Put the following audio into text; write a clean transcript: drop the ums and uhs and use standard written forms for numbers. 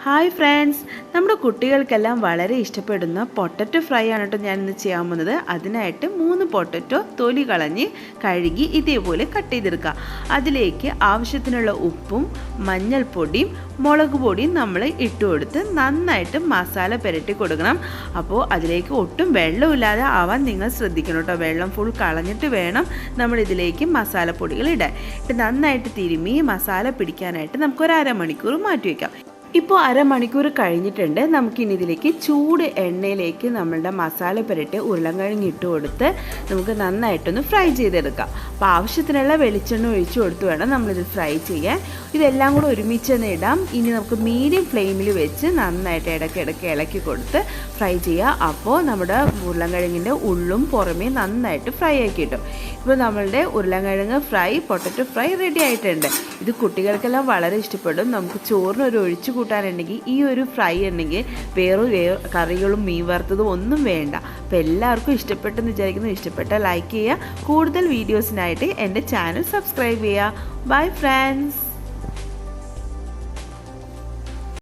Hi friends, നമ്മുടെ കുട്ടികൾക്കെല്ലാം വളരെ ഇഷ്ടപ്പെടുന്ന പൊട്ടറ്റോ ഫ്രൈ ആണ് കേട്ടോ ഞാനിന്ന് ചെയ്യാൻ പോകുന്നത്. അതിനായിട്ട് 3 പൊട്ടറ്റോ തൊലി കളഞ്ഞ് കഴുകി ഇതേപോലെ കട്ട് ചെയ്തെടുക്കുക. അതിലേക്ക് ആവശ്യത്തിനുള്ള ഉപ്പും മഞ്ഞൾപ്പൊടിയും മുളക് പൊടിയും നമ്മൾ ഇട്ട് കൊടുത്ത് നന്നായിട്ട് മസാല പുരട്ടി കൊടുക്കണം. അപ്പോൾ അതിലേക്ക് ഒട്ടും വെള്ളമില്ലാതെ ആവാൻ നിങ്ങൾ ശ്രദ്ധിക്കണം കേട്ടോ. വെള്ളം ഫുൾ കളഞ്ഞിട്ട് വേണം നമ്മളിതിലേക്ക് മസാലപ്പൊടികൾ ഇടാൻ. നന്നായിട്ട് തിരുമ്മി മസാല പിടിക്കാനായിട്ട് നമുക്കൊരു അരമണിക്കൂർ മാറ്റി വയ്ക്കാം. ഇപ്പോൾ അരമണിക്കൂർ കഴിഞ്ഞിട്ടുണ്ട്. നമുക്കിനി ഇതിലേക്ക് ചൂട് എണ്ണയിലേക്ക് നമ്മളുടെ മസാല പുരട്ടി ഉരുളൻകിഴങ്ങ് ഇട്ട് കൊടുത്ത് നമുക്ക് നന്നായിട്ടൊന്ന് ഫ്രൈ ചെയ്തെടുക്കാം. അപ്പോൾ ആവശ്യത്തിനുള്ള വെളിച്ചെണ്ണ ഒഴിച്ചു കൊടുത്ത് വേണം നമ്മളിത് ഫ്രൈ ചെയ്യാൻ. ഇതെല്ലാം കൂടെ ഒരുമിച്ചൊന്ന് ഇടാം. ഇനി നമുക്ക് മീഡിയം ഫ്ലെയിമിൽ വെച്ച് നന്നായിട്ട് ഇടയ്ക്കിടയ്ക്ക് ഇളക്കി കൊടുത്ത് ഫ്രൈ ചെയ്യുക. അപ്പോൾ നമ്മുടെ ഉരുളൻകിഴങ്ങിൻ്റെ ഉള്ളും പുറമേ നന്നായിട്ട് ഫ്രൈ ആക്കി കിട്ടും. ഇപ്പോൾ നമ്മളുടെ ഉരുളൻകിഴങ്ങ് ഫ്രൈ, പൊട്ടറ്റോ ഫ്രൈ റെഡി ആയിട്ടുണ്ട്. ഇത് കുട്ടികൾക്കെല്ലാം വളരെ ഇഷ്ടപ്പെടും. നമുക്ക് ചോറിന് ഒരു ഒഴിച്ചു കൂട്ടാനുണ്ടെങ്കിൽ ഈ ഒരു ഫ്രൈ ഉണ്ടെങ്കിൽ വേറെ കറികളും മീൻ വറുത്തതും ഒന്നും വേണ്ട. അപ്പോൾ എല്ലാവർക്കും ഇഷ്ടപ്പെട്ടെന്ന് വിചാരിക്കുന്നു. ഇഷ്ടപ്പെട്ട ലൈക്ക് ചെയ്യുക. കൂടുതൽ വീഡിയോസിനായിട്ട് എൻ്റെ ചാനൽ സബ്സ്ക്രൈബ് ചെയ്യുക. Bye friends.